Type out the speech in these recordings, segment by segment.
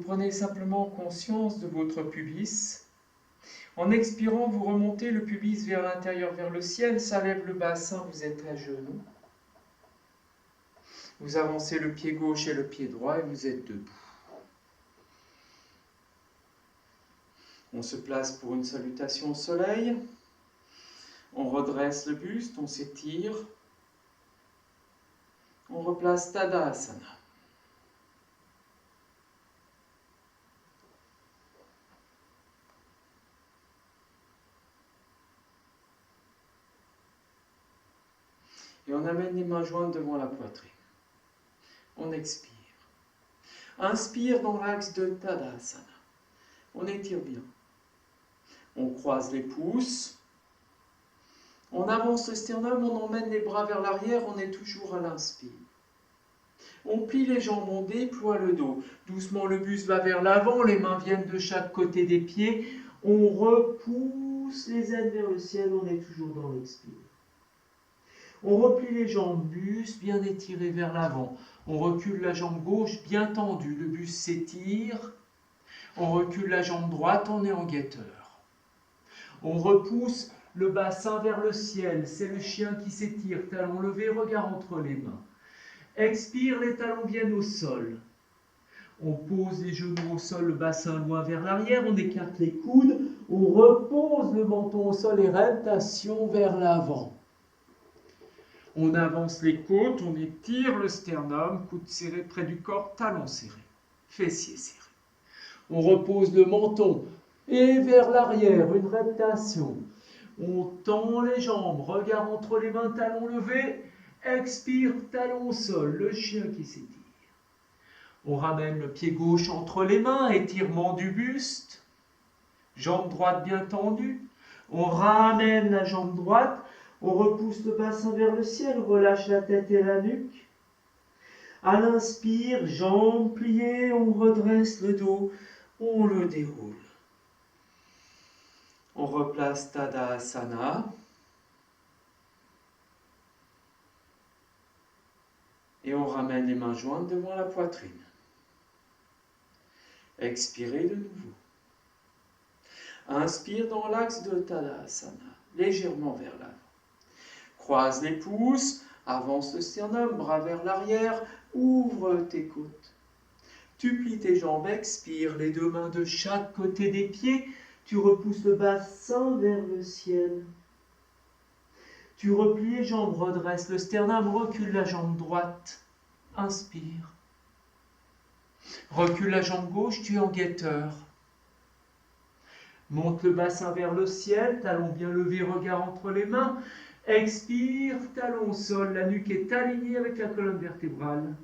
prenez simplement conscience de votre pubis. En expirant, vous remontez le pubis vers l'intérieur, vers le ciel, ça lève le bassin, vous êtes à genoux. Vous avancez le pied gauche et le pied droit et vous êtes debout. On se place pour une salutation au soleil. On redresse le buste, on s'étire. On replace Tadasana. Et on amène les mains jointes devant la poitrine. On expire. Inspire dans l'axe de Tadasana. On étire bien. On croise les pouces. On avance le sternum, on emmène les bras vers l'arrière, on est toujours à l'inspire. On plie les jambes, on déploie le dos. Doucement, le buste va vers l'avant, les mains viennent de chaque côté des pieds. On repousse les ailes vers le ciel, on est toujours dans l'expire. On replie les jambes, buste bien étiré vers l'avant. On recule la jambe gauche, bien tendue, le buste s'étire. On recule la jambe droite, on est en guetteur. On repousse le bassin vers le ciel, c'est le chien qui s'étire, talons levés, regard entre les mains. Expire, les talons viennent au sol. On pose les genoux au sol, le bassin loin vers l'arrière, on écarte les coudes, on repose le menton au sol et rotation vers l'avant. On avance les côtes, on étire le sternum, coude serré près du corps, talons serrés, fessiers serrés. On repose le menton et vers l'arrière, une rotation. On tend les jambes, regard entre les mains, talons levés, expire, talons au sol, le chien qui s'étire. On ramène le pied gauche entre les mains, étirement du buste, jambe droite bien tendue. On ramène la jambe droite, on repousse le bassin vers le ciel, relâche la tête et la nuque. À l'inspire, jambes pliées, on redresse le dos, on le déroule. On replace Tadasana. Et on ramène les mains jointes devant la poitrine. Expirez de nouveau. Inspire dans l'axe de Tadasana, légèrement vers l'avant. Croise les pouces, avance le sternum, bras vers l'arrière, ouvre tes côtes. Tu plies tes jambes, expire, les deux mains de chaque côté des pieds. Tu repousses le bassin vers le ciel. Tu replies les jambes, redresse le sternum, recule la jambe droite. Inspire. Recule la jambe gauche, tu es en guetteur. Monte le bassin vers le ciel, talons bien levés, regard entre les mains. Expire, talons au sol, la nuque est alignée avec la colonne vertébrale.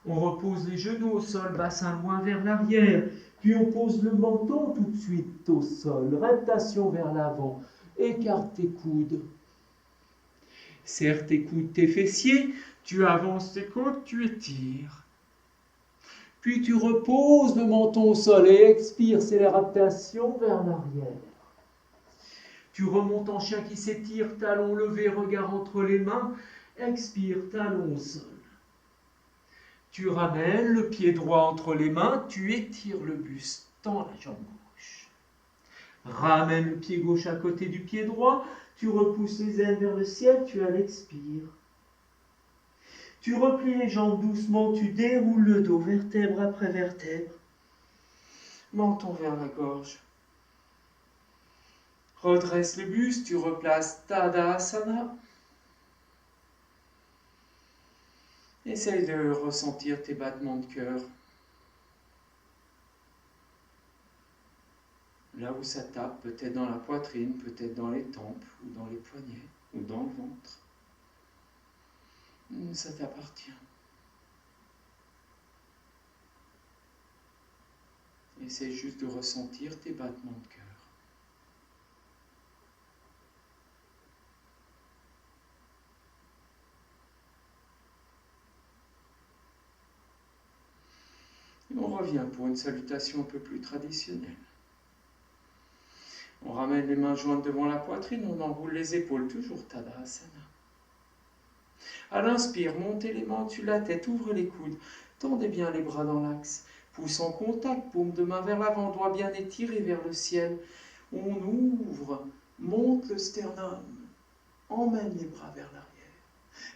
On repose les genoux au sol, bassin loin vers l'arrière. Puis on pose le menton tout de suite au sol. Rotation vers l'avant. Écarte tes coudes. Serre tes coudes, tes fessiers. Tu avances tes côtes, tu étires. Puis tu reposes le menton au sol et expire, c'est la rotation vers l'arrière. Tu remontes en chien qui s'étire, talons levés, regard entre les mains. Expire, talons au sol. Tu ramènes le pied droit entre les mains, tu étires le buste, tends la jambe gauche. Ramène le pied gauche à côté du pied droit, tu repousses les ailes vers le ciel, tu as l'expire. Tu replies les jambes doucement, tu déroules le dos, vertèbre après vertèbre. Menton vers la gorge. Redresse le buste, tu replaces Tadasana. Essaye de ressentir tes battements de cœur. Là où ça tape, peut-être dans la poitrine, peut-être dans les tempes, ou dans les poignets, ou dans le ventre. Ça t'appartient. Essaye juste de ressentir tes battements de cœur. Et on revient pour une salutation un peu plus traditionnelle. On ramène les mains jointes devant la poitrine, on enroule les épaules, toujours Tadasana. À l'inspire, montez les mains au-dessus de la tête, ouvrez les coudes, tendez bien les bras dans l'axe. Pouce en contact, paume de main vers l'avant, doigt bien étiré vers le ciel. On ouvre, monte le sternum, emmène les bras vers l'arrière.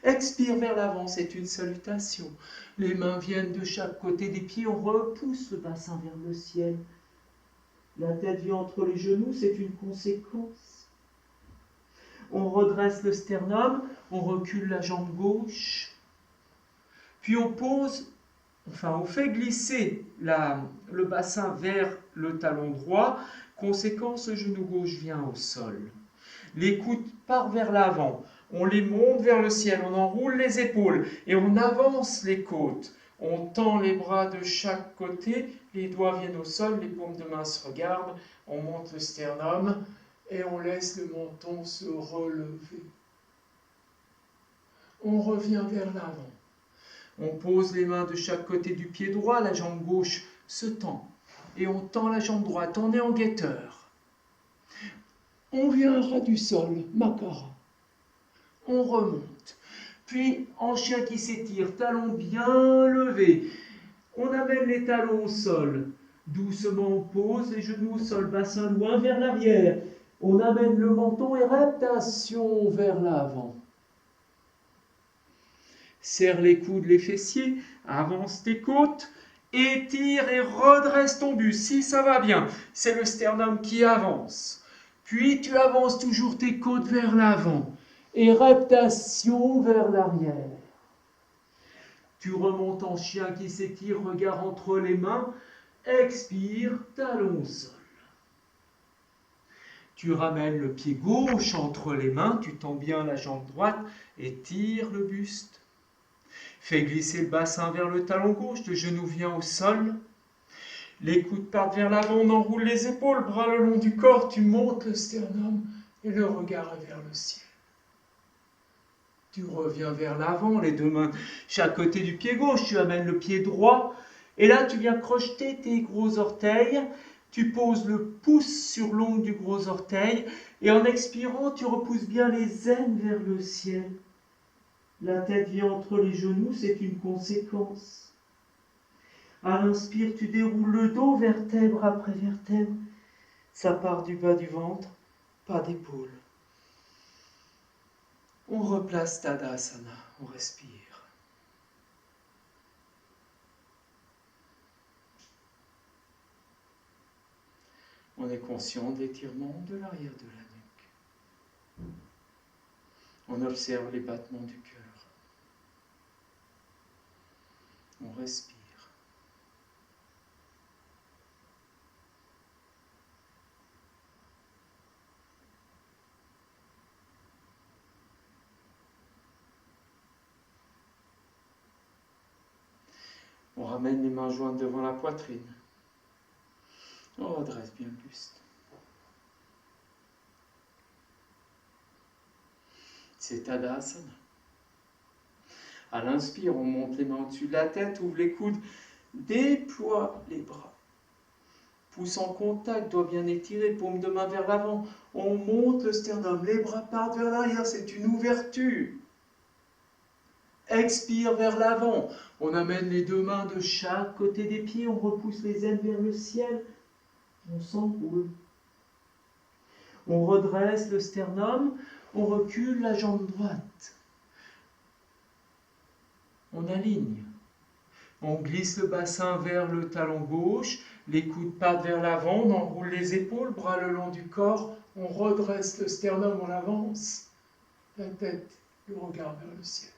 Expire vers l'avant, c'est une salutation. Les mains viennent de chaque côté des pieds, on repousse le bassin vers le ciel. La tête vient entre les genoux, c'est une conséquence. On redresse le sternum, on recule la jambe gauche, puis on fait glisser le bassin vers le talon droit. Conséquence, le genou gauche vient au sol. Les coudes partent vers l'avant. On les monte vers le ciel, on enroule les épaules et on avance les côtes. On tend les bras de chaque côté, les doigts viennent au sol, les paumes de main se regardent, on monte le sternum et on laisse le menton se relever. On revient vers l'avant. On pose les mains de chaque côté du pied droit, la jambe gauche se tend et on tend la jambe droite, on est en guetteur. On vient à ras du sol, Makara. On remonte. Puis, en chien qui s'étire, talons bien levés. On amène les talons au sol. Doucement, on pose les genoux au sol, bassin loin vers l'arrière. On amène le menton et reptation vers l'avant. Serre les coudes, les fessiers, avance tes côtes, étire et redresse ton buste. Si ça va bien, c'est le sternum qui avance. Puis, tu avances toujours tes côtes vers l'avant. Et reptation vers l'arrière. Tu remontes en chien qui s'étire, regard entre les mains. Expire, talon au sol. Tu ramènes le pied gauche entre les mains, tu tends bien la jambe droite, étire le buste. Fais glisser le bassin vers le talon gauche, le genou vient au sol. Les coudes partent vers l'avant, on enroule les épaules, bras le long du corps, tu montes le sternum et le regard est vers le ciel. Tu reviens vers l'avant, les deux mains chaque côté du pied gauche, tu amènes le pied droit, et là tu viens crocheter tes gros orteils, tu poses le pouce sur l'ongle du gros orteil, et en expirant, tu repousses bien les aines vers le ciel. La tête vient entre les genoux, c'est une conséquence. À l'inspire, tu déroules le dos, vertèbre après vertèbre. Ça part du bas du ventre, pas d'épaule. On replace Tadasana, on respire. On est conscient de l'étirement de l'arrière de la nuque. On observe les battements du cœur. On respire. On ramène les mains jointes devant la poitrine. On redresse bien le buste. C'est Tadasana. À l'inspire, on monte les mains au-dessus de la tête, ouvre les coudes, déploie les bras. Pouce en contact, doigt bien étiré, paume de main vers l'avant. On monte le sternum, les bras partent vers l'arrière, c'est une ouverture. Expire vers l'avant. On amène les deux mains de chaque côté des pieds, on repousse les ailes vers le ciel. On s'enroule. On redresse le sternum, on recule la jambe droite. On aligne. On glisse le bassin vers le talon gauche, les coudes partent vers l'avant, on enroule les épaules, bras le long du corps, on redresse le sternum, on avance, la tête, le regard vers le ciel.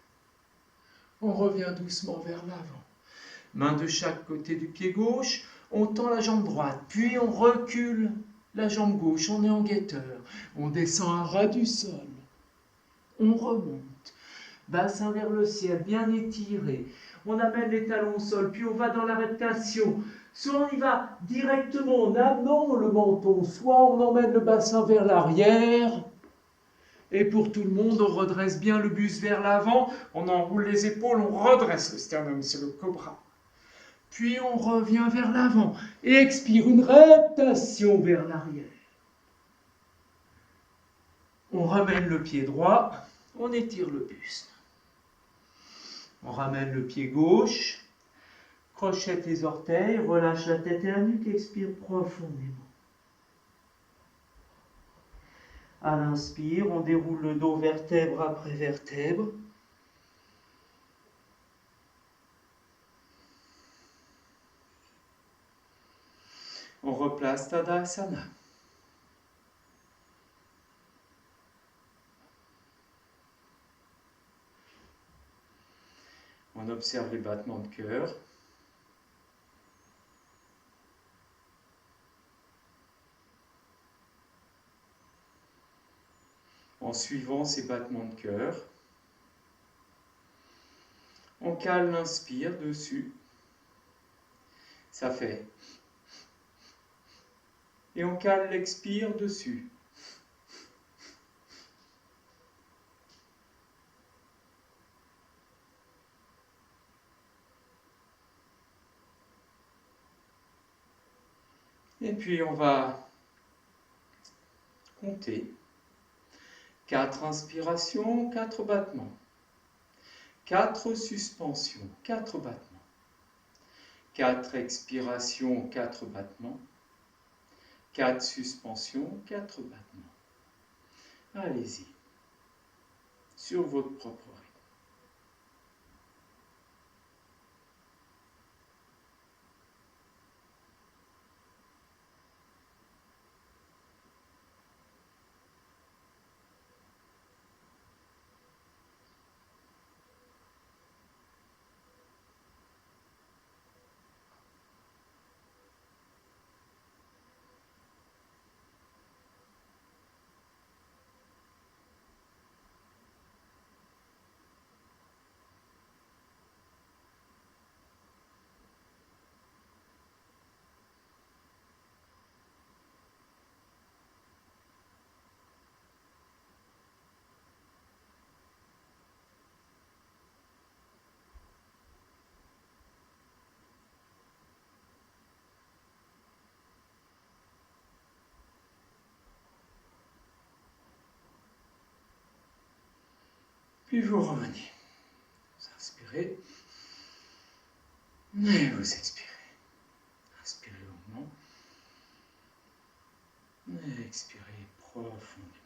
On revient doucement vers l'avant. Main de chaque côté du pied gauche, on tend la jambe droite, puis on recule la jambe gauche, on est en guetteur. On descend à ras du sol. On remonte. Bassin vers le ciel, bien étiré. On amène les talons au sol, puis on va dans la reptation. Soit on y va directement en amenant le menton, soit on emmène le bassin vers l'arrière. Et pour tout le monde, on redresse bien le buste vers l'avant, on enroule les épaules, on redresse le sternum, c'est le cobra. Puis on revient vers l'avant et expire une reptation vers l'arrière. On ramène le pied droit, on étire le buste. On ramène le pied gauche, Crochette les orteils, relâche la tête et la nuque, expire profondément. À l'inspire, on déroule le dos vertèbre après vertèbre. On replace Tadasana. On observe les battements de cœur. En suivant ces battements de cœur, on cale l'inspire dessus. Ça fait. Et on cale l'expire dessus. Et puis on va compter. 4 inspirations, 4 battements. 4 suspensions, 4 battements. 4 expirations, 4 battements. 4 suspensions, 4 battements. Allez-y, sur votre propre rythme. Puis vous revenez. Vous inspirez. Et vous expirez. Inspirez longuement. Et expirez profondément.